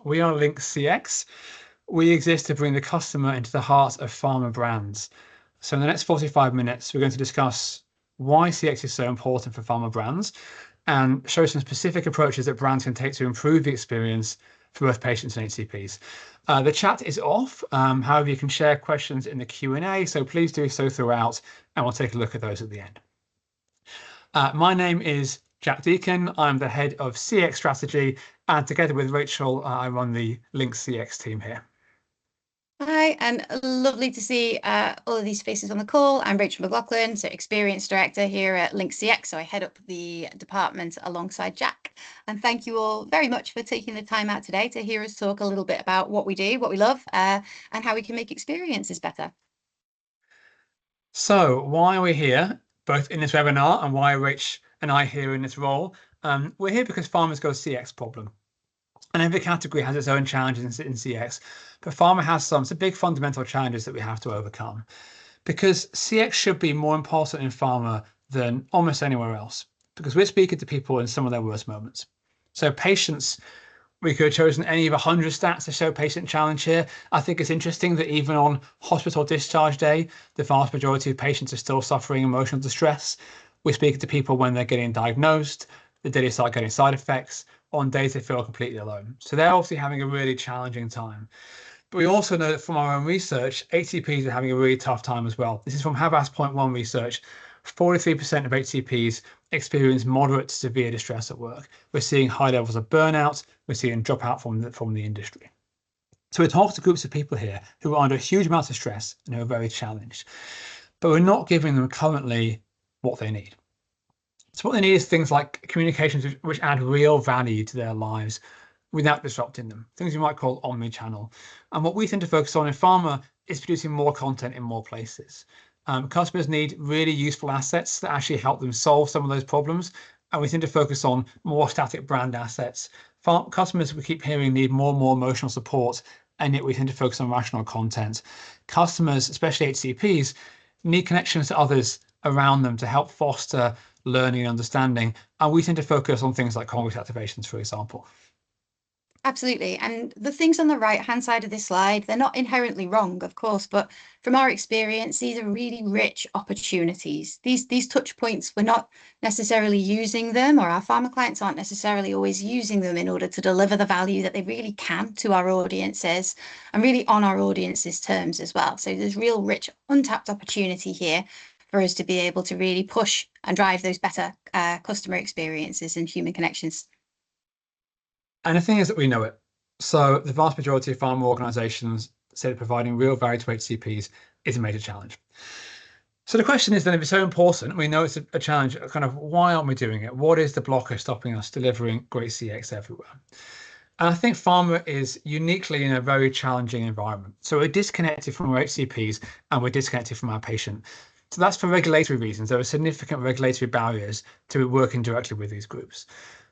We are Lynx CX. We exist to bring the customer into the heart of pharma brands. So in the next 45 minutes, we're going to discuss why CX is so important for pharma brands and show some specific approaches that brands can take to improve the experience for both patients and HCPs. The chat is off. However, you can share questions in the Q&A, so please do so throughout, and we'll take a look at those at the end. My name is Jack Deacon. I'm the head of CX strategy, and together with Rachael, I run the Lynx CX team here. Hi, and lovely to see all of these faces on the call. I'm Rachael McLaughlin, so Experience Director here at Lynx CX. So I head up the department alongside Jack. And thank you all very much for taking the time out today to hear us talk a little bit about what we do, what we love, and how we can make experiences better. So why are we here, both in this webinar, and why are Rach and I here in this role? We're here because pharma's got a CX problem. And every category has its own challenges in CX, but pharma has some big fundamental challenges that we have to overcome. Because CX should be more important in pharma than almost anywhere else, because we're speaking to people in some of their worst moments. So patients, we could have chosen any of 100 stats to show patient challenge here. I think it's interesting that even on hospital discharge day, the vast majority of patients are still suffering emotional distress. We're speaking to people when they're getting diagnosed, the day they start getting side effects, on days they feel completely alone. So they're obviously having a really challenging time. But we also know that from our own research, HCPs are having a really tough time as well. This is from Havas Point 1 research. 43% of HCPs experience moderate to severe distress at work. We're seeing high levels of burnout. We're seeing dropout from the industry. So we're talking to groups of people here who are under huge amounts of stress and who are very challenged. But we're not giving them currently what they need. So what they need is things like communications which add real value to their lives without disrupting them, things you might call omni-channel. And what we tend to focus on in pharma is producing more content in more places. Customers need really useful assets that actually help them solve some of those problems. And we tend to focus on more static brand assets. Customers, we keep hearing, need more and more emotional support, and yet we tend to focus on rational content. Customers, especially HCPs, need connections to others around them to help foster learning and understanding. And we tend to focus on things like congress activations, for example. Absolutely. And the things on the right-hand side of this slide, they're not inherently wrong, of course, but from our experience, these are really rich opportunities. These touch points, we're not necessarily using them, or our pharma clients aren't necessarily always using them in order to deliver the value that they really can to our audiences and really on our audience's terms as well. So there's real rich untapped opportunity here for us to be able to really push and drive those better customer experiences and human connections. And the thing is that we know it. So the vast majority of pharma organizations say that providing real value to HCPs is a major challenge. So the question is then, if it's so important, we know it's a challenge, kind of why aren't we doing it? What is the blocker stopping us delivering great CX everywhere? And I think pharma is uniquely in a very challenging environment. So we're disconnected from our HCPs and we're disconnected from our patient. So that's for regulatory reasons. There are significant regulatory barriers to working directly with these groups.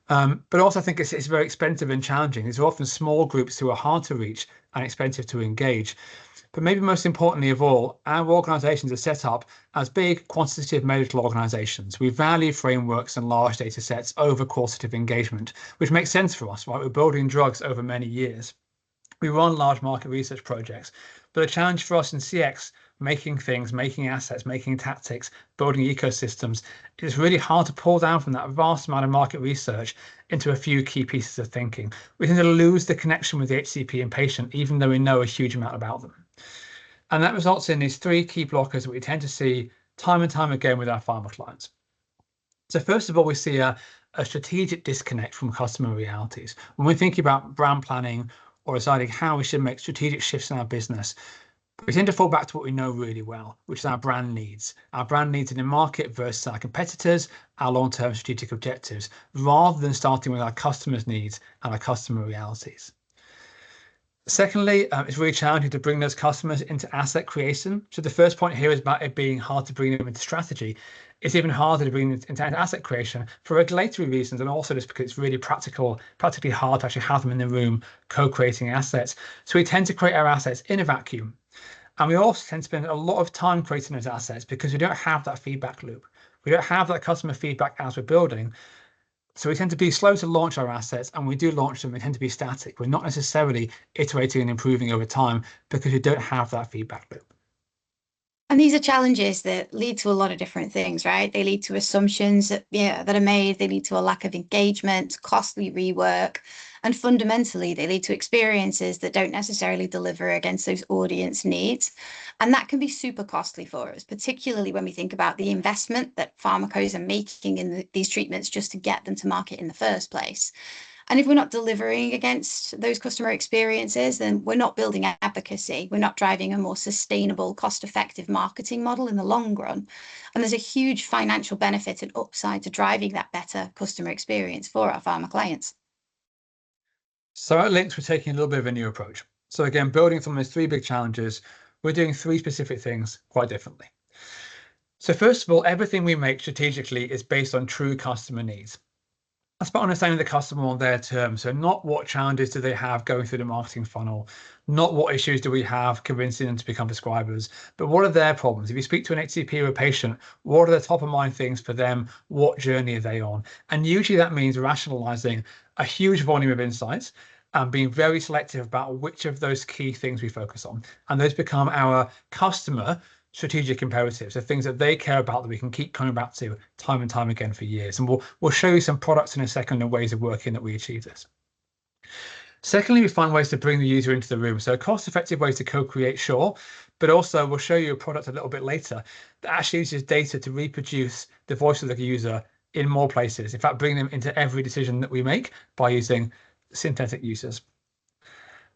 But also I think it's very expensive and challenging. These are often small groups who are hard to reach and expensive to engage. But maybe most importantly of all, our organizations are set up as big quantitative medical organizations. We value frameworks and large data sets over qualitative engagement, which makes sense for us, right? We're building drugs over many years. We run large market research projects. But the challenge for us in CX, making things, making assets, making tactics, building ecosystems, it's really hard to pull down from that vast amount of market research into a few key pieces of thinking. We tend to lose the connection with the HCP and patient, even though we know a huge amount about them. And that results in these three key blockers that we tend to see time and time again with our pharma clients. So first of all, we see a strategic disconnect from customer realities. When we're thinking about brand planning or deciding how we should make strategic shifts in our business, we tend to fall back to what we know really well, which is our brand needs in the market versus our competitors, our long-term strategic objectives, rather than starting with our customers' needs and our customer realities. Secondly, it's really challenging to bring those customers into asset creation. So the first point here is about it being hard to bring them into strategy. It's even harder to bring them into asset creation for regulatory reasons, and also just because it's really practically hard to actually have them in the room co-creating assets. So we tend to create our assets in a vacuum. And we also tend to spend a lot of time creating those assets because we don't have that feedback loop. We don't have that customer feedback as we're building. So we tend to be slow to launch our assets, and we do launch them, we tend to be static. We're not necessarily iterating and improving over time because we don't have that feedback loop. And these are challenges that lead to a lot of different things, right? They lead to assumptions that, that are made. They lead to a lack of engagement, costly rework, and fundamentally, they lead to experiences that don't necessarily deliver against those audience needs. And that can be super costly for us, particularly when we think about the investment that pharmacos are making in these treatments just to get them to market in the first place. And if we're not delivering against those customer experiences, then we're not building advocacy. We're not driving a more sustainable, cost-effective marketing model in the long run. And there's a huge financial benefit and upside to driving that better customer experience for our pharma clients. So at Lynx, we're taking a little bit of a new approach. So again, building from those three big challenges, we're doing three specific things quite differently. So first of all, everything we make strategically is based on true customer needs. That's about understanding the customer on their terms. So not what challenges do they have going through the marketing funnel, not what issues do we have convincing them to become prescribers, but what are their problems? If you speak to an HCP or a patient, what are the top of mind things for them? What journey are they on? And usually that means rationalizing a huge volume of insights and being very selective about which of those key things we focus on. And those become our customer strategic imperatives, the things that they care about that we can keep coming back to time and time again for years. And we'll show you some products in a second and ways of working that we achieve this. Secondly, we find ways to bring the user into the room. So cost-effective ways to co-create, sure, but also we'll show you a product a little bit later that actually uses data to reproduce the voice of the user in more places. In fact, bring them into every decision that we make by using synthetic users.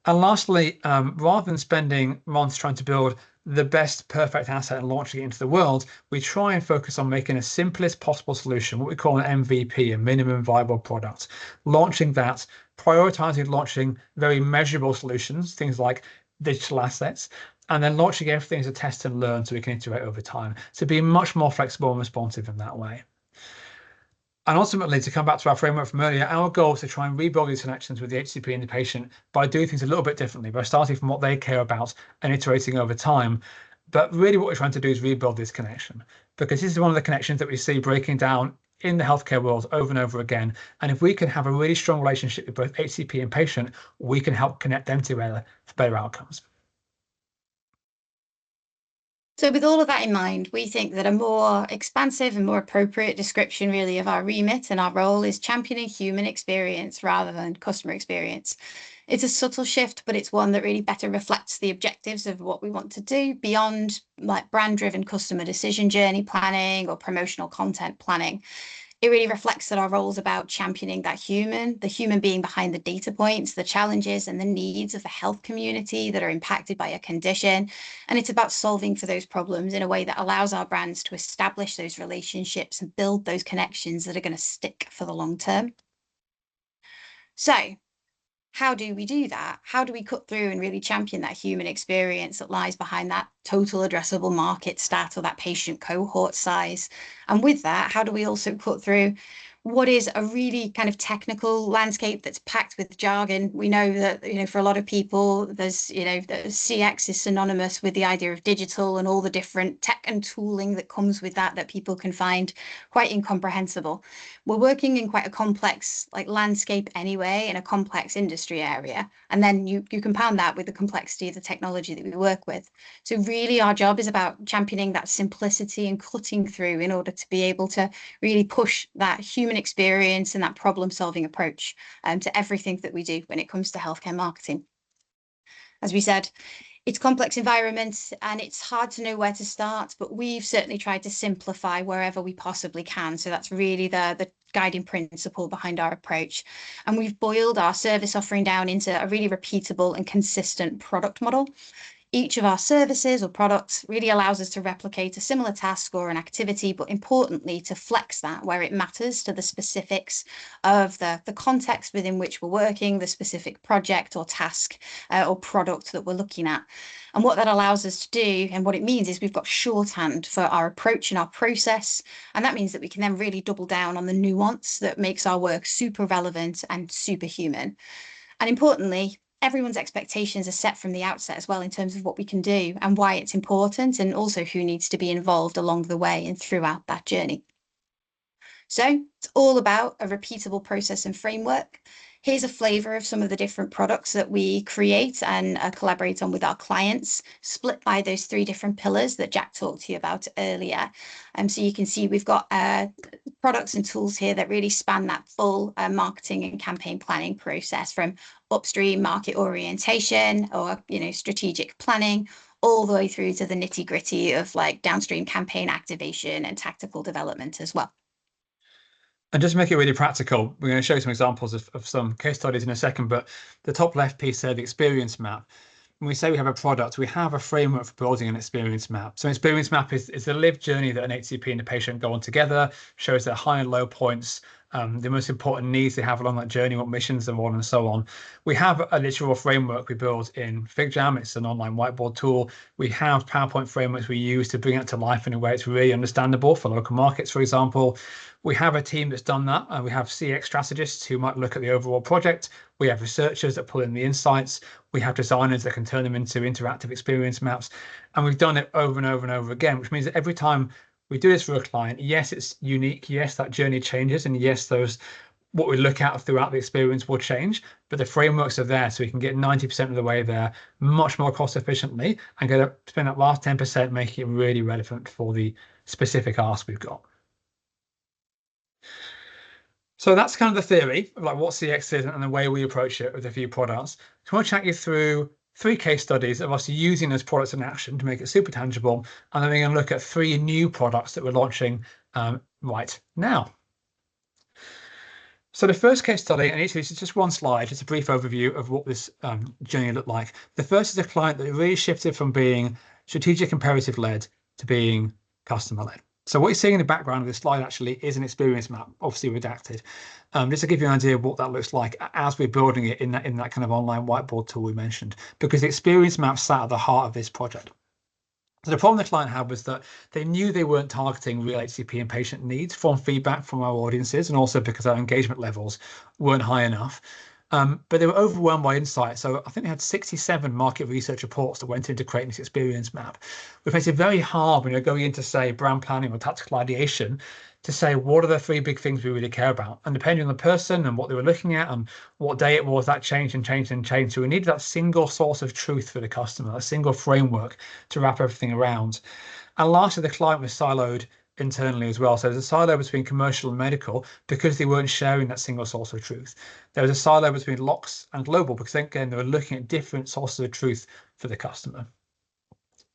And lastly, rather than spending months trying to build the best perfect asset and launching it into the world, we try and focus on making a simplest possible solution, what we call an MVP, a minimum viable product. Launching that, prioritizing launching very measurable solutions, things like digital assets, and then launching everything as a test and learn so we can iterate over time. So be much more flexible and responsive in that way. And ultimately, to come back to our framework from earlier, our goal is to try and rebuild these connections with the HCP and the patient by doing things a little bit differently, by starting from what they care about and iterating over time. But really what we're trying to do is rebuild this connection, because this is one of the connections that we see breaking down in the healthcare world over and over again. And if we can have a really strong relationship with both HCP and patient, we can help connect them together for better outcomes. So with all of that in mind, we think that a more expansive and more appropriate description really of our remit and our role is championing human experience rather than customer experience. It's a subtle shift, but it's one that really better reflects the objectives of what we want to do beyond like brand-driven customer decision journey planning or promotional content planning. It really reflects that our role is about championing that the human being behind the data points, the challenges and the needs of the health community that are impacted by a condition. And it's about solving for those problems in a way that allows our brands to establish those relationships and build those connections that are going to stick for the long term. So how do we do that? How do we cut through and really champion that human experience that lies behind that total addressable market stat or that patient cohort size? And with that, how do we also cut through what is a really kind of technical landscape that's packed with jargon? We know that, for a lot of people, there's, the CX is synonymous with the idea of digital and all the different tech and tooling that comes with that people can find quite incomprehensible. We're working in quite a complex landscape anyway, in a complex industry area. And then you compound that with the complexity of the technology that we work with. So really our job is about championing that simplicity and cutting through in order to be able to really push that human experience and that problem solving approach to everything that we do when it comes to healthcare marketing. As we said, it's complex environments and it's hard to know where to start, but we've certainly tried to simplify wherever we possibly can. So that's really the guiding principle behind our approach. And we've boiled our service offering down into a really repeatable and consistent product model. Each of our services or products really allows us to replicate a similar task or an activity, but importantly, to flex that where it matters to the specifics of the context within which we're working, the specific project or task or product that we're looking at. And what that allows us to do, and what it means is we've got shorthand for our approach and our process. And that means that we can then really double down on the nuance that makes our work super relevant and superhuman. And importantly, everyone's expectations are set from the outset as well in terms of what we can do and why it's important, and also who needs to be involved along the way and throughout that journey. So it's all about a repeatable process and framework. Here's a flavor of some of the different products that we create and collaborate on with our clients, split by those 3 different pillars that Jack talked to you about earlier. So you can see we've got products and tools here that really span that full marketing and campaign planning process, from upstream market orientation or strategic planning, all the way through to the nitty gritty of like downstream campaign activation and tactical development as well. And just to make it really practical, we're going to show you some examples of some case studies in a second, but the top left piece there, the experience map. When we say we have a product, we have a framework for building an experience map. So an experience map is the lived journey that an HCP and the patient go on together, shows their high and low points, the most important needs they have along that journey, what missions they're on, and so on. We have a literal framework we build in FigJam. It's an online whiteboard tool. We have PowerPoint frameworks we use to bring it to life in a way it's really understandable for local markets, for example. We have a team that's done that. We have CX strategists who might look at the overall project. We have researchers that pull in the insights. We have designers that can turn them into interactive experience maps. And we've done it over and over and over again, which means that every time we do this for a client, yes, it's unique. Yes, that journey changes. And yes, what we look at throughout the experience will change, but the frameworks are there, so we can get 90% of the way there much more cost efficiently and spend that last 10% making it really relevant for the specific ask we've got. So that's kind of the theory of like what CX is and the way we approach it with a few products. So I want to chat you through 3 case studies of us using those products in action to make it super tangible. And then we're going to look at 3 new products that we're launching right now. So the first case study, and each of these is just one slide, just a brief overview of what this journey looked like. The first is a client that really shifted from being strategic imperative led to being customer led. So what you're seeing in the background of this slide actually is an experience map, obviously redacted, just to give you an idea of what that looks like as we're building it in that kind of online whiteboard tool we mentioned, because the experience map sat at the heart of this project. So the problem the client had was that they knew they weren't targeting real HCP and patient needs from feedback from our audiences, and also because our engagement levels weren't high enough. But they were overwhelmed by insight. So I think they had 67 market research reports that went into creating this experience map, which makes it very hard when you're going into, say, brand planning or tactical ideation to say, what are the 3 big things we really care about? And depending on the person and what they were looking at and what day it was, that changed and changed and changed. So we needed that single source of truth for the customer, a single framework to wrap everything around. And lastly, the client was siloed internally as well. So there's a silo between commercial and medical because they weren't sharing that single source of truth. There was a silo between Locks and global because, again, they were looking at different sources of truth for the customer.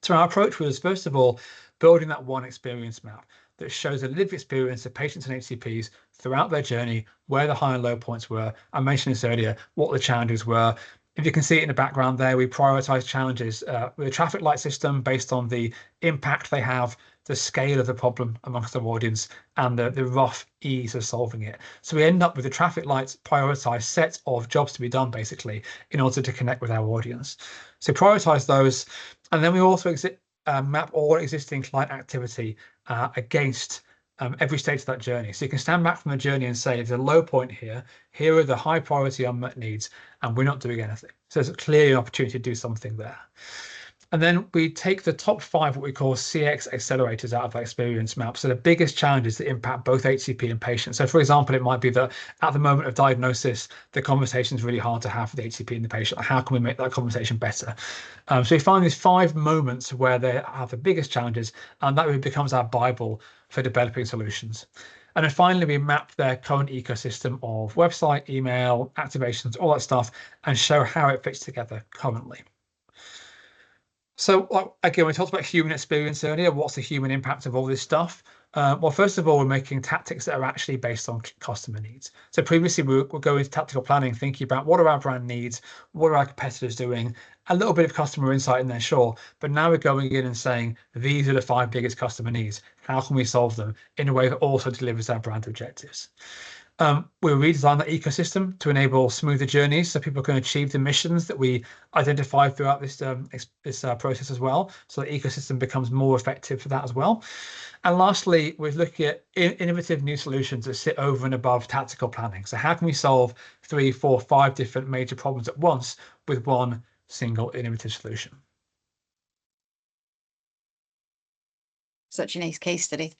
So our approach was, first of all, building that one experience map that shows a lived experience of patients and HCPs throughout their journey, where the high and low points were. I mentioned this earlier, what the challenges were. If you can see it in the background there, we prioritize challenges with a traffic light system based on the impact they have, the scale of the problem amongst our audience, and the rough ease of solving it. So we end up with the traffic lights prioritized set of jobs to be done, basically, in order to connect with our audience. So prioritize those. And then we also map all existing client activity against every stage of that journey. So you can stand back from the journey and say, there's a low point here. Here are the high priority unmet needs, and we're not doing anything. So there's clearly an opportunity to do something there. And then we take the top 5, what we call CX accelerators, out of that experience map. So the biggest challenges that impact both HCP and patient. So for example, it might be that at the moment of diagnosis, the conversation is really hard to have with the HCP and the patient. How can we make that conversation better? So we find these 5 moments where they have the biggest challenges, and that really becomes our Bible for developing solutions. And then finally, we map their current ecosystem of website, email, activations, all that stuff, and show how it fits together currently. So again, we talked about human experience earlier. What's the human impact of all this stuff? Well, first of all, we're making tactics that are actually based on customer needs. So previously, we're going into tactical planning, thinking about what are our brand needs, what are our competitors doing, a little bit of customer insight in there, sure. But now we're going in and saying, these are the 5 biggest customer needs. How can we solve them in a way that also delivers our brand objectives? We redesigned that ecosystem to enable smoother journeys so people can achieve the missions that we identified throughout this process as well. So the ecosystem becomes more effective for that as well. And lastly, we're looking at innovative new solutions that sit over and above tactical planning. So how can we solve 3, 4, 5 different major problems at once with one single innovative solution? Such a nice case study.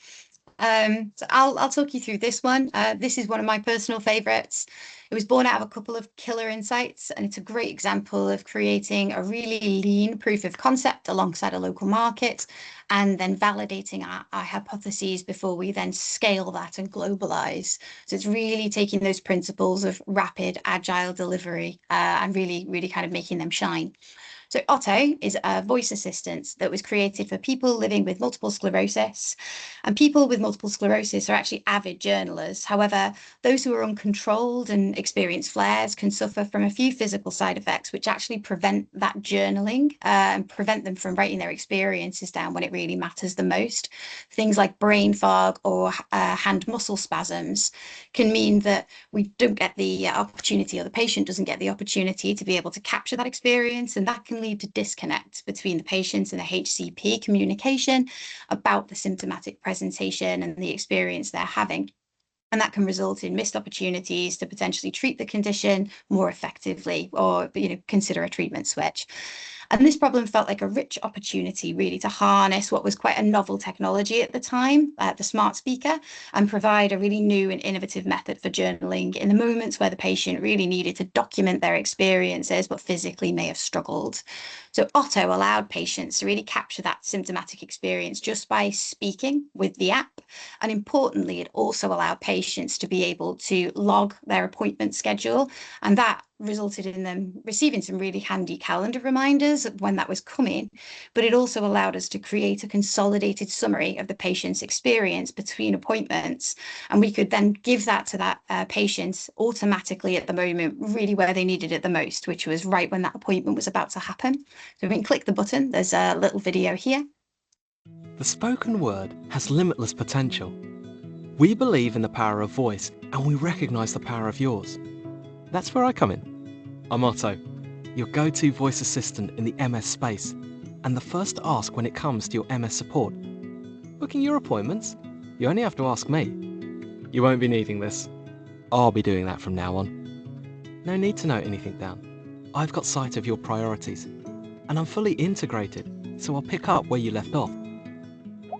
So I'll talk you through this one. This is one of my personal favorites. It was born out of a couple of killer insights, and it's a great example of creating a really lean proof of concept alongside a local market, and then validating our hypotheses before we then scale that and globalize. So it's really taking those principles of rapid, agile delivery and really kind of making them shine. So Otto is a voice assistant that was created for people living with multiple sclerosis. And people with multiple sclerosis are actually avid journalers. However, those who are uncontrolled and experience flares can suffer from a few physical side effects, which actually prevent that journaling and prevent them from writing their experiences down when it really matters the most. Things like brain fog or hand muscle spasms can mean that we don't get the opportunity, or the patient doesn't get the opportunity to be able to capture that experience. And that can lead to disconnect between the patient and the HCP communication about the symptomatic presentation and the experience they're having. And that can result in missed opportunities to potentially treat the condition more effectively, or consider a treatment switch. And this problem felt like a rich opportunity, really, to harness what was quite a novel technology at the time, the smart speaker, and provide a really new and innovative method for journaling in the moments where the patient really needed to document their experiences, but physically may have struggled. So Otto allowed patients to really capture that symptomatic experience just by speaking with the app. And importantly, it also allowed patients to be able to log their appointment schedule. And that resulted in them receiving some really handy calendar reminders of when that was coming. But it also allowed us to create a consolidated summary of the patient's experience between appointments. And we could then give that to that patient automatically at the moment, really where they needed it the most, which was right when that appointment was about to happen. So we can click the button. There's a little video here. The spoken word has limitless potential. We believe in the power of voice, and we recognise the power of yours. That's where I come in. I'm Otto, your go-to voice assistant in the MS space, and the first to ask when it comes to your MS support. Booking your appointments? You only have to ask me. You won't be needing this. I'll be doing that from now on. No need to note anything down. I've got sight of your priorities, and I'm fully integrated, so I'll pick up where you left off.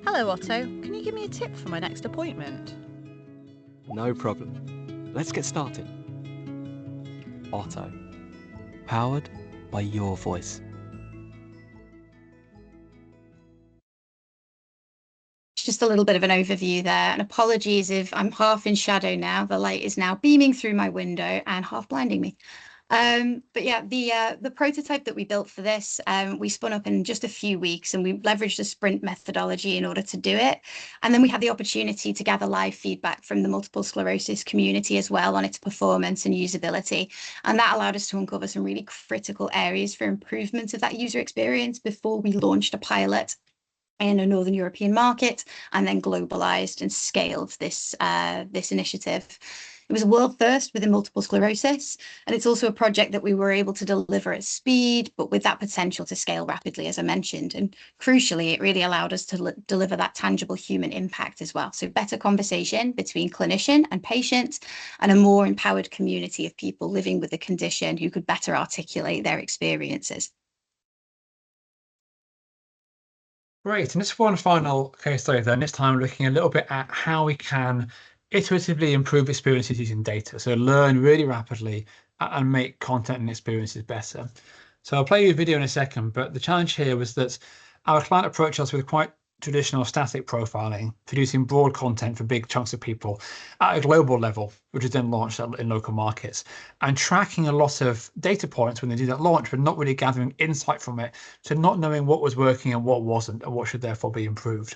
Hello, Otto. Can you give me a tip for my next appointment? No problem. Let's get started. Otto, powered by your voice. Just a little bit of an overview there, and apologies if I'm half in shadow now. The light is now beaming through my window and half blinding me. But yeah, the prototype that we built for this, we spun up in just a few weeks, and we leveraged a sprint methodology in order to do it. And then we had the opportunity to gather live feedback from the multiple sclerosis community as well on its performance and usability. And that allowed us to uncover some really critical areas for improvement of that user experience before we launched a pilot in a Northern European market, and then globalized and scaled this initiative. It was a world first within multiple sclerosis, and it's also a project that we were able to deliver at speed, but with that potential to scale rapidly, as I mentioned. And crucially, it really allowed us to deliver that tangible human impact as well. So better conversation between clinician and patient, and a more empowered community of people living with the condition who could better articulate their experiences. Great. And just one final case study then, this time looking a little bit at how we can iteratively improve experiences using data. So learn really rapidly and make content and experiences better. So I'll play you a video in a second, but the challenge here was that our client approached us with quite traditional static profiling, producing broad content for big chunks of people at a global level, which is then launched in local markets, and tracking a lot of data points when they do that launch, but not really gathering insight from it, so not knowing what was working and what wasn't, and what should therefore be improved.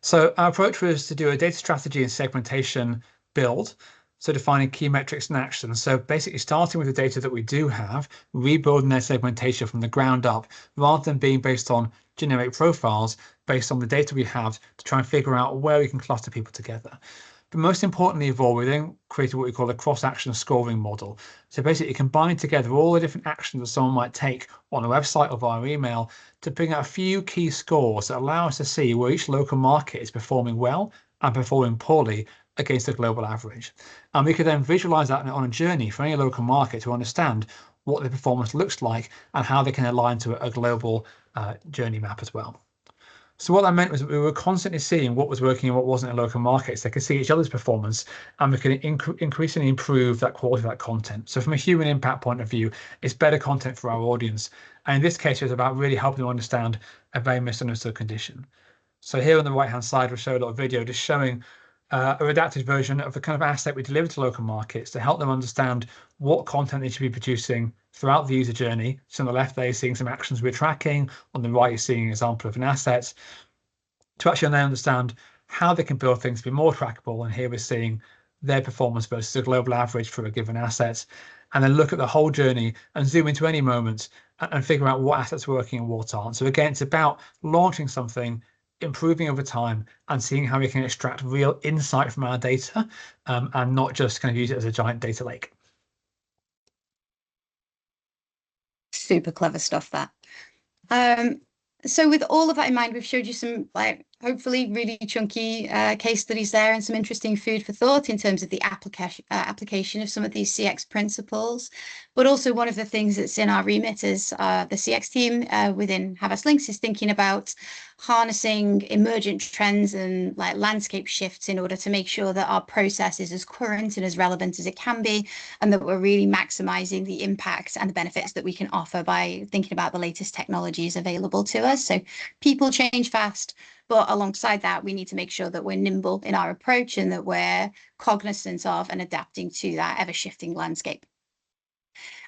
So our approach was to do a data strategy and segmentation build, so defining key metrics and actions. So basically starting with the data that we do have, rebuilding their segmentation from the ground up, rather than being based on generic profiles, based on the data we have to try and figure out where we can cluster people together. But most importantly of all, we then created what we call a cross-action scoring model. So basically combining together all the different actions that someone might take on a website or via email to bring out a few key scores that allow us to see where each local market is performing well and performing poorly against the global average. And we could then visualize that on a journey for any local market to understand what the performance looks like and how they can align to a global journey map as well. So what that meant was that we were constantly seeing what was working and what wasn't in local markets. They could see each other's performance, and we could increasingly improve that quality of that content. So from a human impact point of view, it's better content for our audience. And in this case, it was about really helping them understand a very misunderstood condition. So here on the right-hand side, we'll show a little video just showing a redacted version of the kind of asset we deliver to local markets to help them understand what content they should be producing throughout the user journey. So on the left there, you're seeing some actions we're tracking. On the right, you're seeing an example of an asset to actually then understand how they can build things to be more trackable. And here we're seeing their performance versus the global average for a given asset. And then look at the whole journey and zoom into any moment and figure out what assets are working and what aren't. So again, it's about launching something, improving over time, and seeing how we can extract real insight from our data and not just kind of use it as a giant data lake. Super clever stuff, that. So with all of that in mind, we've showed you some, like, hopefully really chunky case studies there and some interesting food for thought in terms of the application of some of these CX principles. But also one of the things that's in our remit as the CX team within Havas Lynx is thinking about harnessing emergent trends and like landscape shifts in order to make sure that our process is as current and as relevant as it can be, and that we're really maximizing the impact and the benefits that we can offer by thinking about the latest technologies available to us. So people change fast, but alongside that, we need to make sure that we're nimble in our approach and that we're cognizant of and adapting to that ever-shifting landscape.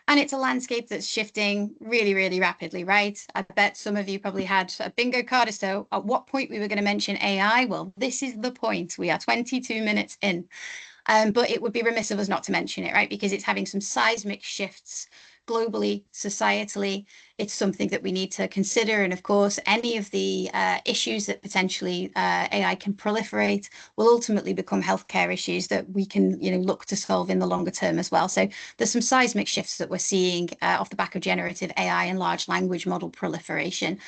And it's a landscape that's shifting really, really rapidly, right? I bet some of you probably had a bingo card as to at what point we were going to mention AI. Well, this is the point. We are 22 minutes in. But it would be remiss of us not to mention it, right? Because it's having some seismic shifts globally, societally. It's something that we need to consider. And of course, any of the issues that potentially AI can proliferate will ultimately become healthcare issues that we can, look to solve in the longer term as well. So there's some seismic shifts that we're seeing off the back of generative AI and large language model proliferation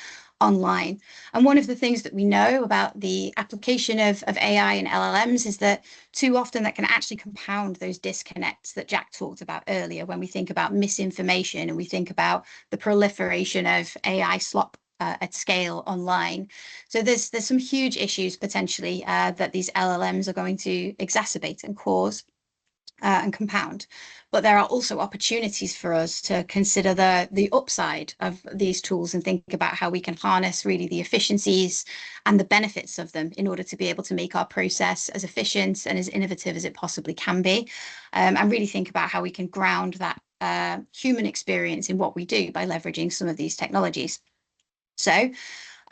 online. And one of the things that we know about the application of AI and LLMs is that too often that can actually compound those disconnects that Jack talked about earlier when we think about misinformation and we think about the proliferation of AI slop at scale online. So there's some huge issues potentially that these LLMs are going to exacerbate and cause and compound. But there are also opportunities for us to consider the upside of these tools and think about how we can harness really the efficiencies and the benefits of them in order to be able to make our process as efficient and as innovative as it possibly can be, and really think about how we can ground that human experience in what we do by leveraging some of these technologies. So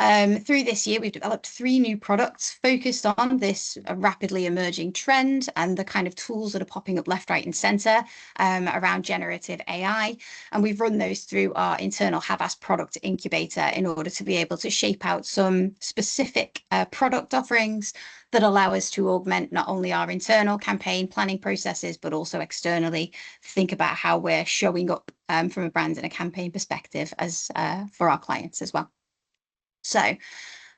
through this year, we've developed 3 new products focused on this rapidly emerging trend and the kind of tools that are popping up left, right, and center around generative AI. And we've run those through our internal Havas product incubator in order to be able to shape out some specific product offerings that allow us to augment not only our internal campaign planning processes, but also externally think about how we're showing up from a brand and a campaign perspective as for our clients as well. So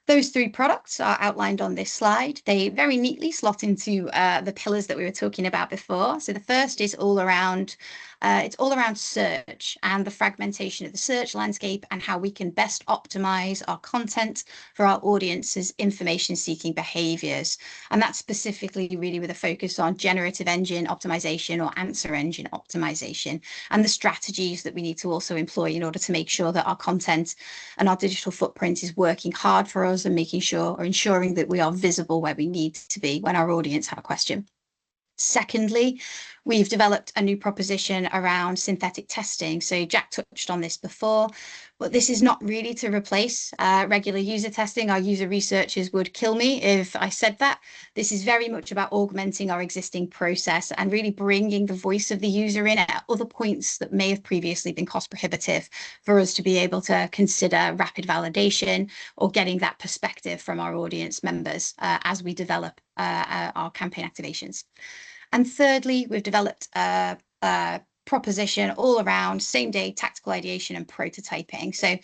those 3 products are outlined on this slide. They very neatly slot into the pillars that we were talking about before. So the first is all around search and the fragmentation of the search landscape and how we can best optimize our content for our audience's information-seeking behaviors. And that's specifically really with a focus on generative engine optimization or answer engine optimization and the strategies that we need to also employ in order to make sure that our content and our digital footprint is working hard for us and ensuring that we are visible where we need to be when our audience have a question. Secondly, we've developed a new proposition around synthetic testing. So Jack touched on this before, but this is not really to replace regular user testing. Our user researchers would kill me if I said that. This is very much about augmenting our existing process and really bringing the voice of the user in at other points that may have previously been cost prohibitive for us to be able to consider rapid validation or getting that perspective from our audience members as we develop our campaign activations. And thirdly, we've developed a proposition all around same-day tactical ideation and prototyping. So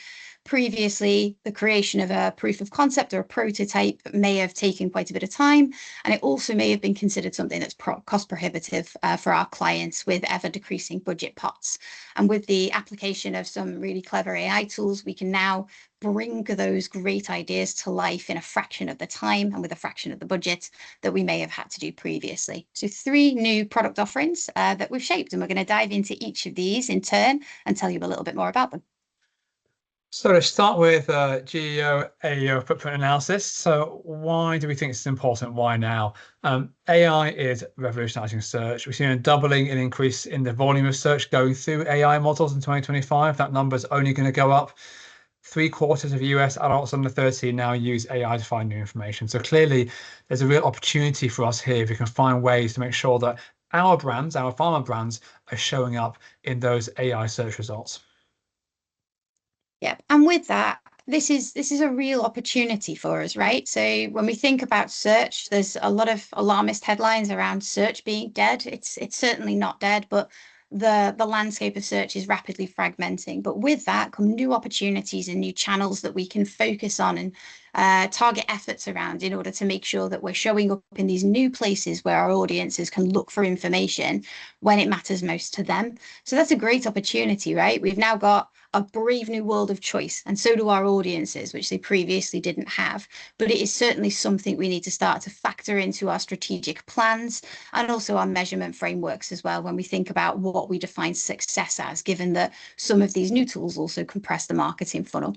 previously, the creation of a proof of concept or a prototype may have taken quite a bit of time, and it also may have been considered something that's cost prohibitive for our clients with ever decreasing budget pots. And with the application of some really clever AI tools, we can now bring those great ideas to life in a fraction of the time and with a fraction of the budget that we may have had to do previously. So 3 new product offerings that we've shaped, and we're going to dive into each of these in turn and tell you a little bit more about them. So to start with GEO, AEO footprint analysis. So why do we think this is important? Why now? AI is revolutionizing search. We've seen a doubling in increase in the volume of search going through AI models in 2025. That number is only going to go up. 3/4 of US adults under 30 now use AI to find new information. So clearly there's a real opportunity for us here if we can find ways to make sure that our brands, our pharma brands, are showing up in those AI search results. Yeah, and with that, this is a real opportunity for us, right? So when we think about search, there's a lot of alarmist headlines around search being dead. It's certainly not dead, but the landscape of search is rapidly fragmenting. But with that come new opportunities and new channels that we can focus on and target efforts around in order to make sure that we're showing up in these new places where our audiences can look for information when it matters most to them. So that's a great opportunity, right? We've now got a brave new world of choice, and so do our audiences, which they previously didn't have. But it is certainly something we need to start to factor into our strategic plans and also our measurement frameworks as well when we think about what we define success as, given that some of these new tools also compress the marketing funnel.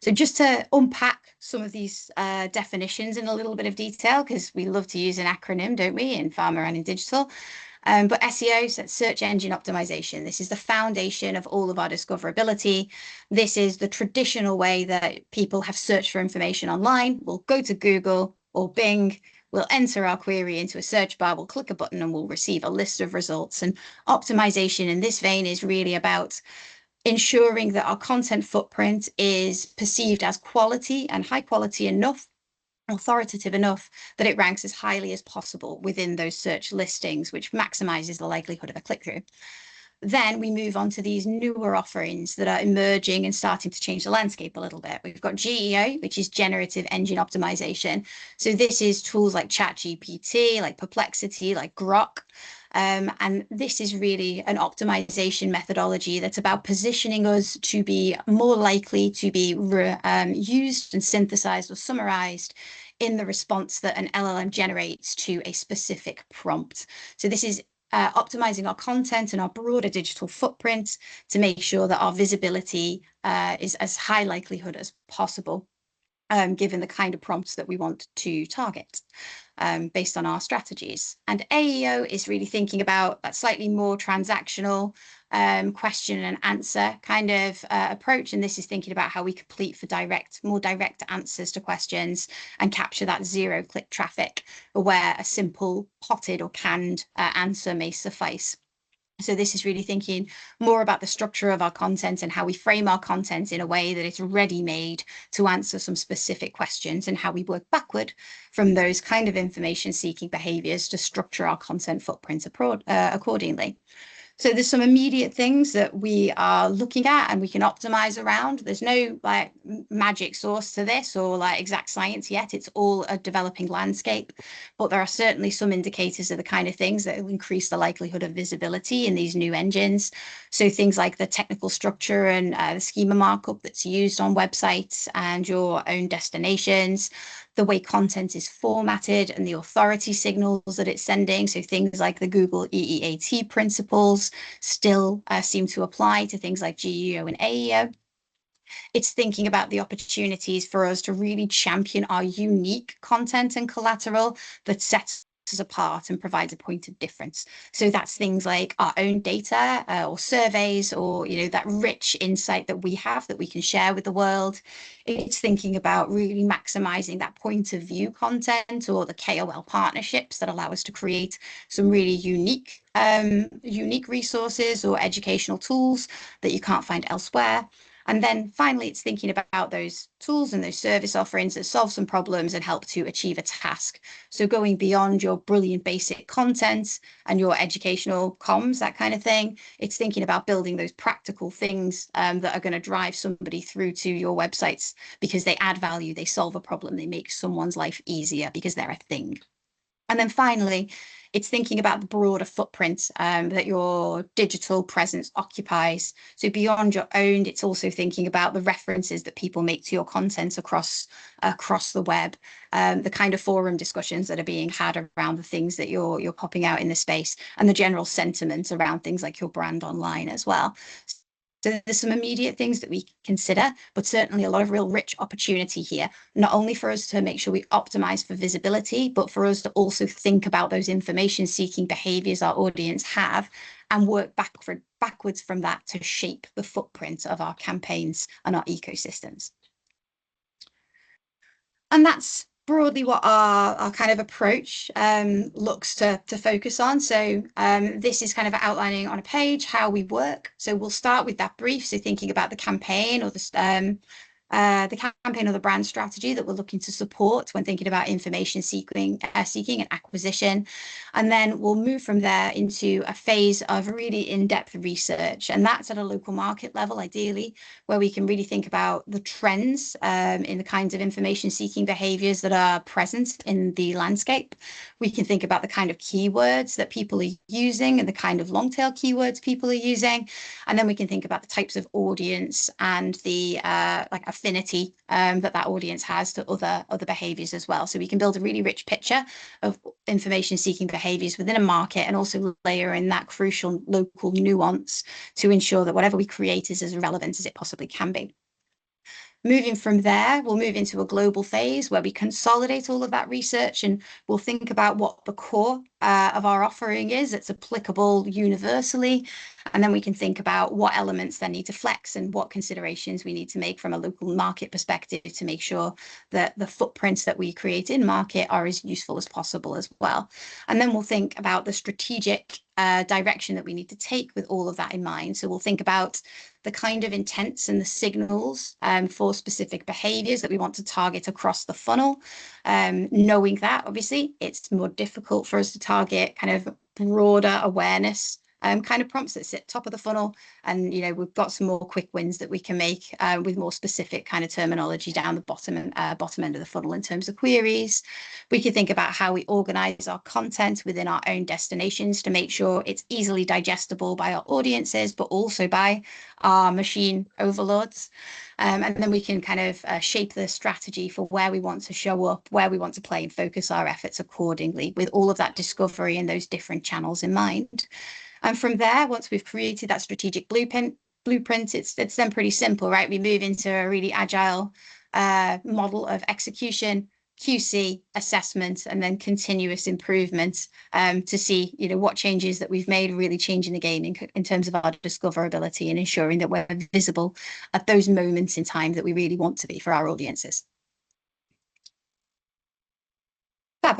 So just to unpack some of these definitions in a little bit of detail, because we love to use an acronym, don't we, in pharma and in digital. But SEO, so search engine optimization. This is the foundation of all of our discoverability. This is the traditional way that people have searched for information online. We'll go to Google or Bing, we'll enter our query into a search bar, we'll click a button and we'll receive a list of results. And optimization in this vein is really about ensuring that our content footprint is perceived as quality and high quality enough, authoritative enough that it ranks as highly as possible within those search listings, which maximizes the likelihood of a click-through. Then we move on to these newer offerings that are emerging and starting to change the landscape a little bit. We've got GEO, which is generative engine optimization. So this is tools like ChatGPT, like Perplexity, like Grok. And this is really an optimization methodology that's about positioning us to be more likely to be used and synthesized or summarized in the response that an LLM generates to a specific prompt. So this is optimizing our content and our broader digital footprint to make sure that our visibility is as high likelihood as possible, given the kind of prompts that we want to target. Based on our strategies. And AEO is really thinking about that slightly more transactional question and answer kind of approach. And this is thinking about how we complete for more direct answers to questions and capture that zero-click traffic where a simple potted or canned answer may suffice. So this is really thinking more about the structure of our content and how we frame our content in a way that it's ready-made to answer some specific questions, and how we work backward from those kind of information-seeking behaviors to structure our content footprint accordingly. So there's some immediate things that we are looking at and we can optimize around. There's no like magic source to this or like exact science yet. It's all a developing landscape, but there are certainly some indicators of the kind of things that will increase the likelihood of visibility in these new engines. So things like the technical structure and the schema markup that's used on websites and your own destinations, the way content is formatted and the authority signals that it's sending. So things like the Google EEAT principles still seem to apply to things like GEO and AEO. It's thinking about the opportunities for us to really champion our unique content and collateral that sets us apart and provides a point of difference. So that's things like our own data or surveys, or that rich insight that we have that we can share with the world. It's thinking about really maximizing that point of view content or the KOL partnerships that allow us to create some really unique resources or educational tools that you can't find elsewhere. And then finally, it's thinking about those tools and those service offerings that solve some problems and help to achieve a task. So going beyond your brilliant basic content and your educational comms, that kind of thing, it's thinking about building those practical things that are going to drive somebody through to your websites because they add value, they solve a problem, they make someone's life easier because they're a thing. And then finally, it's thinking about the broader footprint that your digital presence occupies. So beyond your own, it's also thinking about the references that people make to your content across the web, the kind of forum discussions that are being had around the things that you're popping out in the space, and the general sentiment around things like your brand online as well. So there's some immediate things that we consider, but certainly a lot of real rich opportunity here, not only for us to make sure we optimize for visibility, but for us to also think about those information seeking behaviors our audience have and work backwards from that to shape the footprint of our campaigns and our ecosystems. And that's broadly what our kind of approach looks to focus on. So this is kind of outlining on a page how we work. So we'll start with that brief. So thinking about the campaign or the campaign or the brand strategy that we're looking to support when thinking about information seeking and acquisition. And then we'll move from there into a phase of really in-depth research. And that's at a local market level, ideally, where we can really think about the trends in the kinds of information seeking behaviors that are present in the landscape. We can think about the kind of keywords that people are using and the kind of long tail keywords people are using. And then we can think about the types of audience and the like affinity that audience has to other behaviors as well. So we can build a really rich picture of information seeking behaviors within a market and also layer in that crucial local nuance to ensure that whatever we create is as relevant as it possibly can be. Moving from there, we'll move into a global phase where we consolidate all of that research and we'll think about what the core of our offering is that's applicable universally. And then we can think about what elements then need to flex and what considerations we need to make from a local market perspective to make sure that the footprints that we create in market are as useful as possible as well. And then we'll think about the strategic direction that we need to take with all of that in mind. So we'll think about the kind of intents and the signals for specific behaviors that we want to target across the funnel. Knowing that, obviously, it's more difficult for us to target kind of broader awareness kind of prompts that sit top of the funnel. And, you know, we've got some more quick wins that we can make with more specific kind of terminology down the bottom end of the funnel in terms of queries. We can think about how we organize our content within our own destinations to make sure it's easily digestible by our audiences, but also by our machine overlords. And then we can kind of shape the strategy for where we want to show up, where we want to play and focus our efforts accordingly with all of that discovery and those different channels in mind. And from there, once we've created that strategic blueprint, it's then pretty simple, right? We move into a really agile model of execution, QC, assessment, and then continuous improvement to see, you know, what changes that we've made really changing the game in terms of our discoverability and ensuring that we're visible at those moments in time that we really want to be for our audiences.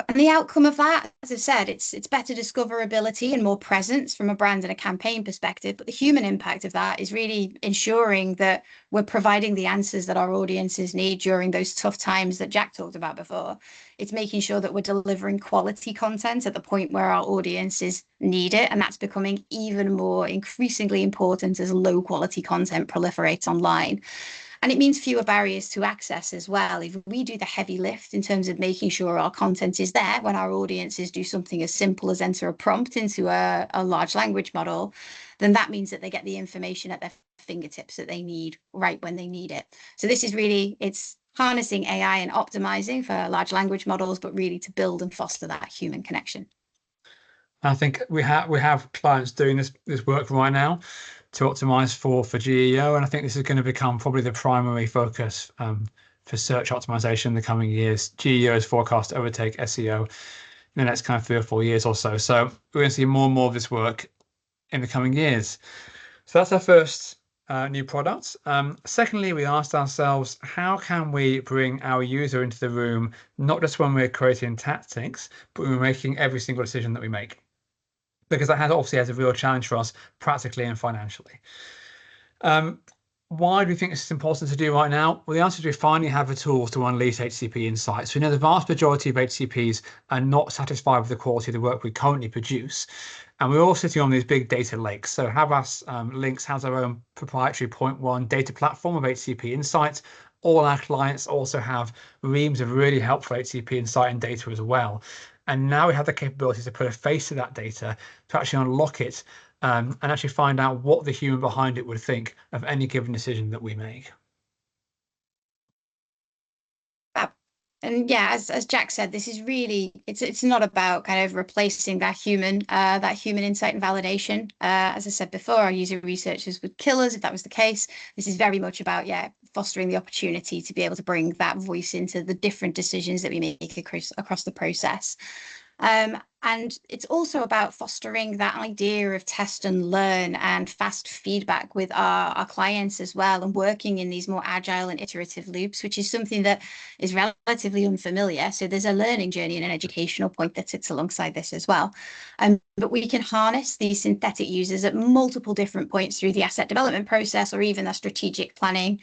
And the outcome of that, as I said, it's better discoverability and more presence from a brand and a campaign perspective. But the human impact of that is really ensuring that we're providing the answers that our audiences need during those tough times that Jack talked about before. It's making sure that we're delivering quality content at the point where our audiences need it. And that's becoming even more increasingly important as low quality content proliferates online. And it means fewer barriers to access as well. If we do the heavy lift in terms of making sure our content is there when our audiences do something as simple as enter a prompt into a large language model, then that means that they get the information at their fingertips that they need right when they need it. So this is really, it's harnessing AI and optimizing for large language models, but really to build and foster that human connection. I think we have clients doing this work right now to optimize for GEO, and I think this is going to become probably the primary focus for search optimization in the coming years. GEO is forecast to overtake SEO in the next kind of 3 or 4 years or so. So we're going to see more and more of this work in the coming years. So that's our first new product. Secondly, we asked ourselves, how can we bring our user into the room, not just when we're creating tactics, but when we're making every single decision that we make? Because that obviously has a real challenge for us practically and financially. Why do we think this is important to do right now? Well, the answer is we finally have the tools to unleash HCP insights. We know the vast majority of HCPs are not satisfied with the quality of the work we currently produce. And we're all sitting on these big data lakes. So Havas Lynx has our own proprietary point one data platform of HCP insights. All our clients also have reams of really helpful HCP insight and data as well. And now we have the capability to put a face to that data to actually unlock it and actually find out what the human behind it would think of any given decision that we make. And yeah, as Jack said, this is really, it's not about kind of replacing that human insight and validation. As I said before, our user researchers would kill us if that was the case. This is very much about, fostering the opportunity to be able to bring that voice into the different decisions that we make across the process. And it's also about fostering that idea of test and learn and fast feedback with our clients as well, and working in these more agile and iterative loops, which is something that is relatively unfamiliar. So there's a learning journey and an educational point that sits alongside this as well. But we can harness these synthetic users at multiple different points through the asset development process, or even the strategic planning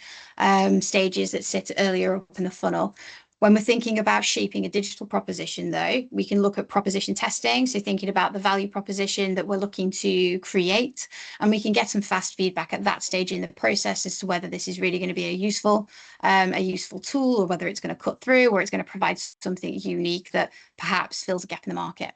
stages that sit earlier up in the funnel. When we're thinking about shaping a digital proposition, though, we can look at proposition testing. So thinking about the value proposition that we're looking to create, and we can get some fast feedback at that stage in the process as to whether this is really going to be a useful tool, or whether it's going to cut through, or it's going to provide something unique that perhaps fills a gap in the market.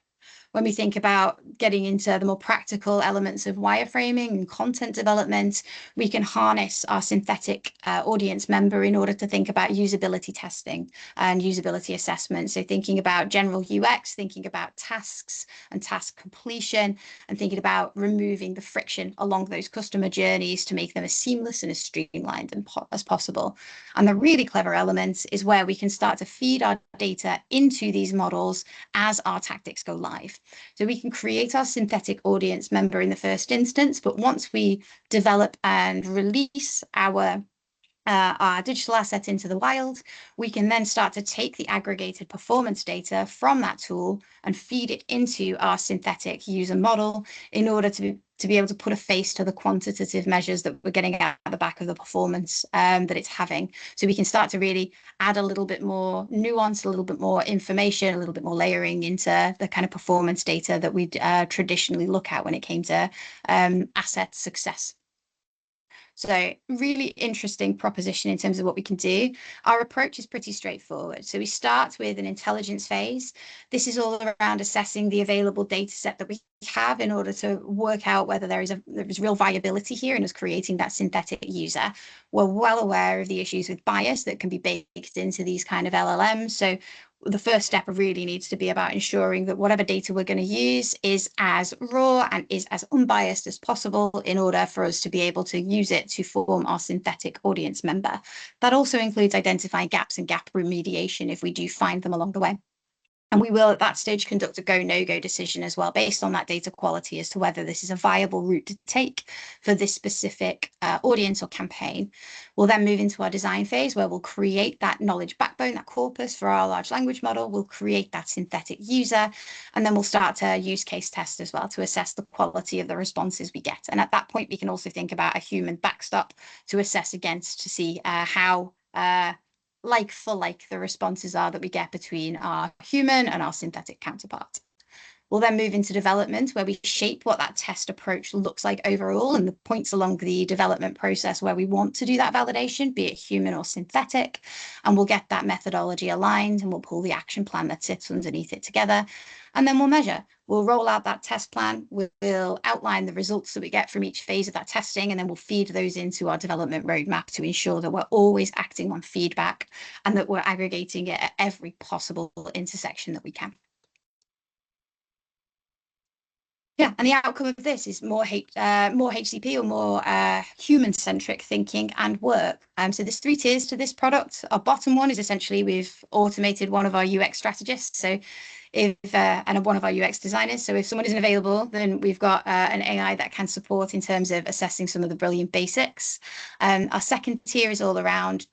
When we think about getting into the more practical elements of wireframing and content development, we can harness our synthetic audience member in order to think about usability testing and usability assessment. So thinking about general UX, thinking about tasks and task completion, and thinking about removing the friction along those customer journeys to make them as seamless and as streamlined as possible. And the really clever element is where we can start to feed our data into these models as our tactics go live. So we can create our synthetic audience member in the first instance, but once we develop and release our digital asset into the wild, we can then start to take the aggregated performance data from that tool and feed it into our synthetic user model in order to be able to put a face to the quantitative measures that we're getting at the back of the performance that it's having. So we can start to really add a little bit more nuance, a little bit more information, a little bit more layering into the kind of performance data that we traditionally look at when it came to asset success. So really interesting proposition in terms of what we can do. Our approach is pretty straightforward. So we start with an intelligence phase. This is all around assessing the available data set that we have in order to work out whether there is real viability here in us creating that synthetic user. We're well aware of the issues with bias that can be baked into these kind of LLMs. So the first step really needs to be about ensuring that whatever data we're going to use is as raw and is as unbiased as possible in order for us to be able to use it to form our synthetic audience member. That also includes identifying gaps and gap remediation if we do find them along the way. And we will at that stage conduct a go, no-go decision as well, based on that data quality as to whether this is a viable route to take for this specific audience or campaign. We'll then move into our design phase where we'll create that knowledge backbone, that corpus for our large language model. We'll create that synthetic user, and then we'll start to use case test as well to assess the quality of the responses we get. And at that point, we can also think about a human backstop to assess against to see how like for like the responses are that we get between our human and our synthetic counterpart. We'll then move into development where we shape what that test approach looks like overall and the points along the development process where we want to do that validation, be it human or synthetic, and we'll get that methodology aligned and we'll pull the action plan that sits underneath it together. And then we'll measure. We'll roll out that test plan. We'll outline the results that we get from each phase of that testing, and then we'll feed those into our development roadmap to ensure that we're always acting on feedback and that we're aggregating it at every possible intersection that we can. Yeah, and the outcome of this is more HCP or more human-centric thinking and work. So there's 3 tiers to this product. Our bottom one is essentially we've automated one of our UX strategists. So and one of our UX designers. So if someone isn't available, then we've got an AI that can support in terms of assessing some of the brilliant basics. Our second tier is all around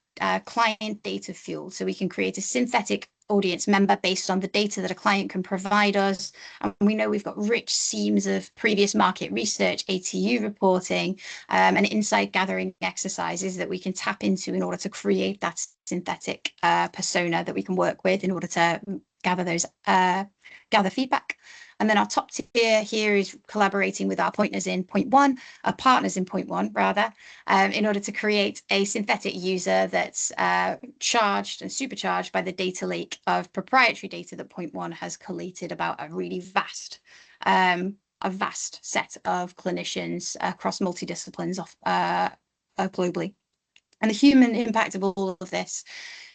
client data fuel. So we can create a synthetic audience member based on the data that a client can provide us. And we know we've got rich seams of previous market research, ATU reporting, and insight gathering exercises that we can tap into in order to create that synthetic persona that we can work with in order to gather feedback. And then our top tier here is collaborating with our partners in point one, in order to create a synthetic user that's charged and supercharged by the data lake of proprietary data that point one has collated about a really vast set of clinicians across multidisciplines globally. And the human impact of all of this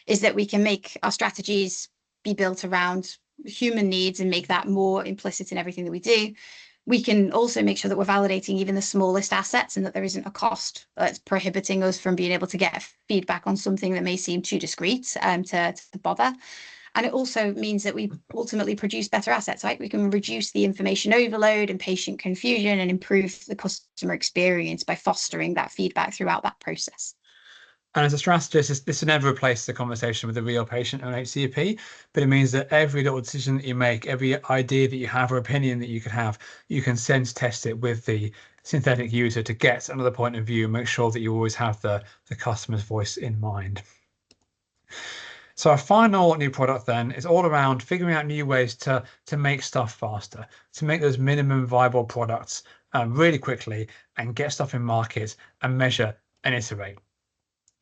is that we can make our strategies be built around human needs and make that more implicit in everything that we do. We can also make sure that we're validating even the smallest assets and that there isn't a cost that's prohibiting us from being able to get feedback on something that may seem too discreet to bother. And it also means that we ultimately produce better assets, right? We can reduce the information overload and patient confusion and improve the customer experience by fostering that feedback throughout that process. And as a strategist, this will never replace the conversation with a real patient or an HCP, but it means that every little decision that you make, every idea that you have or opinion that you could have, you can sense test it with the synthetic user to get another point of view and make sure that you always have the customer's voice in mind. So our final new product then is all around figuring out new ways to make stuff faster, to make those minimum viable products really quickly and get stuff in market and measure and iterate.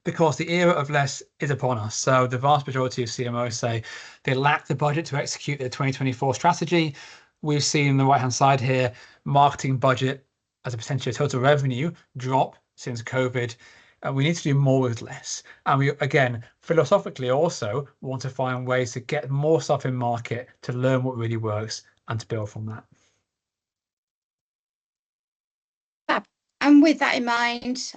Because the era of less is upon us. So the vast majority of CMOs say they lack the budget to execute their 2024 strategy. We've seen on the right-hand side here, marketing budget as a percentage of total revenue drop since COVID. We need to do more with less. And we, again, philosophically also want to find ways to get more stuff in market, to learn what really works and to build from that. And with that in mind,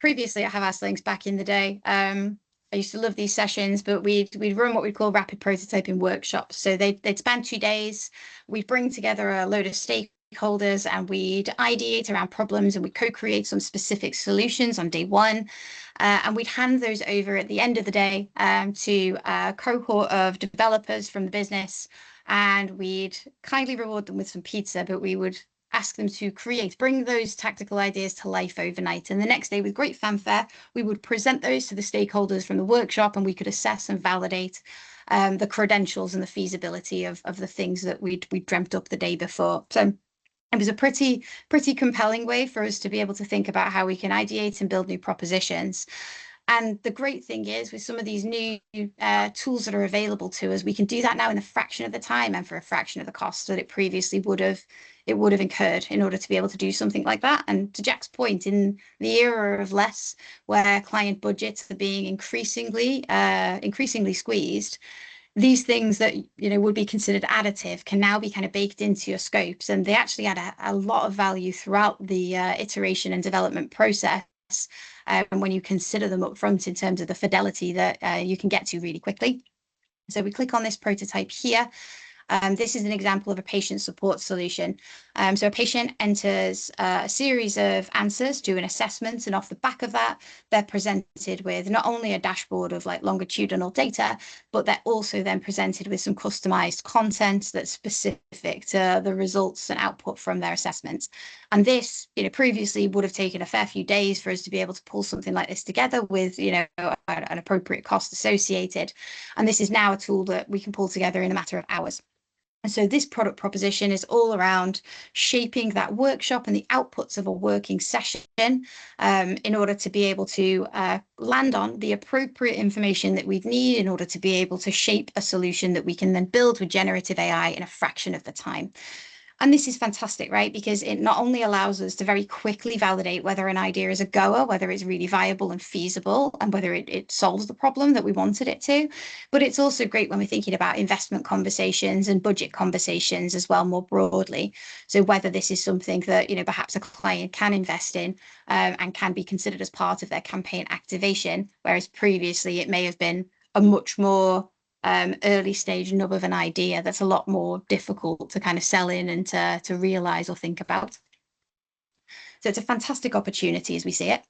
previously I have asked Lynx back in the day. I used to love these sessions, but we'd run what we call rapid prototyping workshops. So they'd span 2 days. We'd bring together a load of stakeholders and we'd ideate around problems and we'd co-create some specific solutions on day one. And we'd hand those over at the end of the day to a cohort of developers from the business. And we'd kindly reward them with some pizza, but we would ask them to bring those tactical ideas to life overnight. And the next day, with great fanfare, we would present those to the stakeholders from the workshop and we could assess and validate the credentials and the feasibility of the things that we'd dreamt up the day before. So it was a pretty compelling way for us to be able to think about how we can ideate and build new propositions. And the great thing is with some of these new tools that are available to us, we can do that now in a fraction of the time and for a fraction of the cost that it previously would have incurred in order to be able to do something like that. And to Jack's point, in the era of less, where client budgets are being increasingly squeezed, these things that would be considered additive can now be kind of baked into your scopes, and they actually add a lot of value throughout the iteration and development process. And when you consider them up front in terms of the fidelity that you can get to really quickly. So we click on this prototype here. This is an example of a patient support solution. So a patient enters a series of answers, do an assessment, and off the back of that, they're presented with not only a dashboard of like longitudinal data, but they're also then presented with some customized content that's specific to the results and output from their assessments. And this, previously would have taken a fair few days for us to be able to pull something like this together with, an appropriate cost associated. And this is now a tool that we can pull together in a matter of hours. And so this product proposition is all around shaping that workshop and the outputs of a working session in order to be able to land on the appropriate information that we'd need in order to be able to shape a solution that we can then build with generative AI in a fraction of the time. And this is fantastic, right? Because it not only allows us to very quickly validate whether an idea is a goer, whether it's really viable and feasible, and whether it solves the problem that we wanted it to, but it's also great when we're thinking about investment conversations and budget conversations as well, more broadly. So whether this is something that, perhaps a client can invest in and can be considered as part of their campaign activation, whereas previously it may have been a much more early stage nub of an idea that's a lot more difficult to kind of sell in and to realize or think about. So it's a fantastic opportunity as we see it.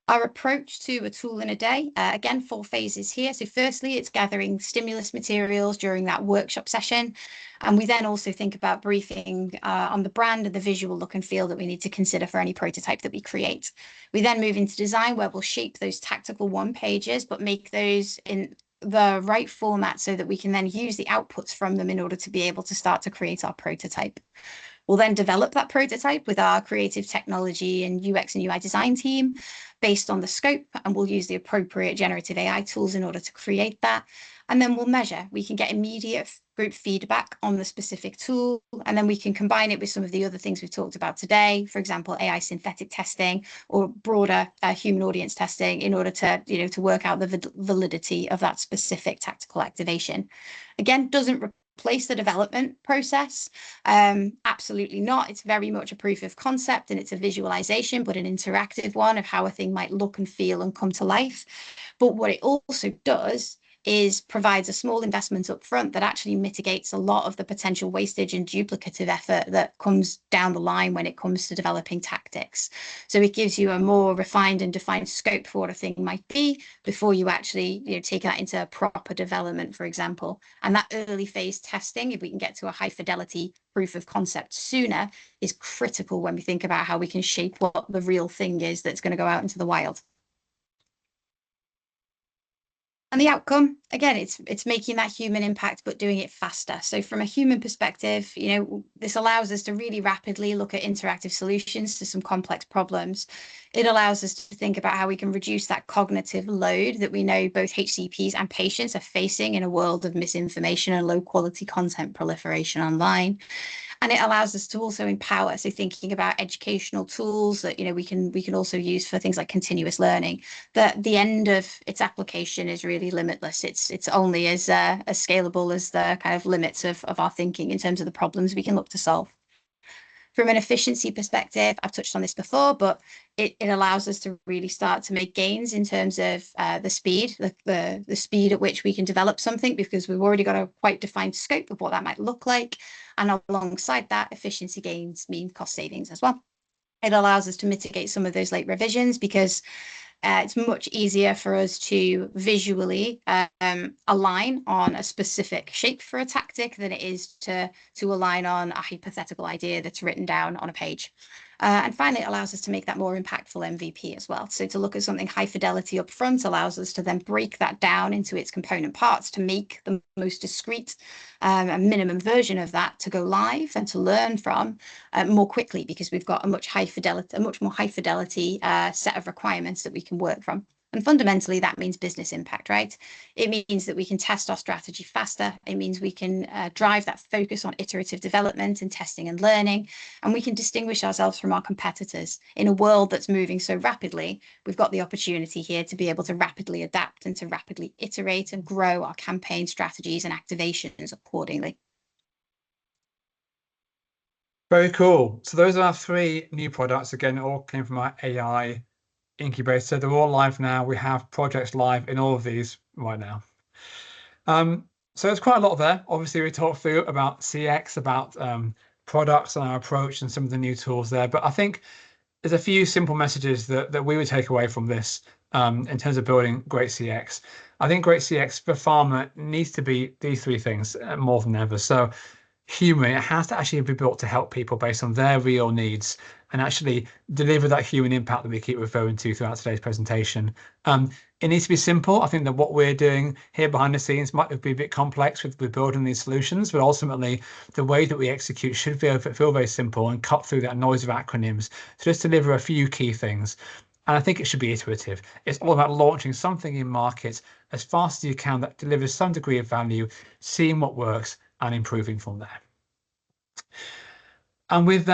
Our approach to a tool in a day, again, 4 phases here. So firstly, it's gathering stimulus materials during that workshop session. And we then also think about briefing on the brand and the visual look and feel that we need to consider for any prototype that we create. We then move into design, where we'll shape those tactical 1-pages, but make those in the right format so that we can then use the outputs from them in order to be able to start to create our prototype. We'll then develop that prototype with our creative technology and UX and UI design team based on the scope, and we'll use the appropriate generative AI tools in order to create that. And then we'll measure. We can get immediate group feedback on the specific tool, and then we can combine it with some of the other things we've talked about today, for example, AI synthetic testing or broader human audience testing, in order to, to work out the validity of that specific tactical activation. Again, doesn't replace the development process. Absolutely not. It's very much a proof of concept, and it's a visualization, but an interactive one of how a thing might look and feel and come to life. But what it also does is provides a small investment up front that actually mitigates a lot of the potential wastage and duplicative effort that comes down the line when it comes to developing tactics. So it gives you a more refined and defined scope for what a thing might be before you actually, take that into proper development, for example. And that early phase testing, if we can get to a high fidelity proof of concept sooner, is critical when we think about how we can shape what the real thing is that's going to go out into the wild. And the outcome, again, it's making that human impact, but doing it faster. So from a human perspective, this allows us to really rapidly look at interactive solutions to some complex problems. It allows us to think about how we can reduce that cognitive load that we know both HCPs and patients are facing in a world of misinformation and low quality content proliferation online. And it allows us to also empower. So thinking about educational tools that we can also use for things like continuous learning. That the end of its application is really limitless. It's only as scalable as the kind of limits of our thinking in terms of the problems we can look to solve. From an efficiency perspective, I've touched on this before, but it allows us to really start to make gains in terms of the speed, the speed at which we can develop something, because we've already got a quite defined scope of what that might look like. And alongside that, efficiency gains mean cost savings as well. It allows us to mitigate some of those late revisions, because it's much easier for us to visually align on a specific shape for a tactic than it is to align on a hypothetical idea that's written down on a page. And finally, it allows us to make that more impactful MVP as well. So to look at something high fidelity up front allows us to then break that down into its component parts to make the most discrete a minimum version of that to go live and to learn from more quickly, because we've got a much more high fidelity set of requirements that we can work from. And fundamentally, that means business impact, right? It means that we can test our strategy faster. It means we can drive that focus on iterative development and testing and learning. And we can distinguish ourselves from our competitors. In a world that's moving so rapidly, we've got the opportunity here to be able to rapidly adapt and to rapidly iterate and grow our campaign strategies and activations accordingly. Very cool. So those are our 3 new products. Again, all came from our AI incubator. They're all live now. We have projects live in all of these right now. So there's quite a lot there. Obviously, we talked through about CX, about products and our approach and some of the new tools there. But I think there's a few simple messages that we would take away from this in terms of building great CX. I think great CX for pharma needs to be these 3 things more than ever. So human, it has to actually be built to help people based on their real needs and actually deliver that human impact that we keep referring to throughout today's presentation. It needs to be simple. I think that what we're doing here behind the scenes might be a bit complex with building these solutions, but ultimately the way that we execute should feel very simple and cut through that noise of acronyms to just deliver a few key things. And I think it should be iterative. It's all about launching something in market as fast as you can that delivers some degree of value, seeing what works and improving from there. And with that,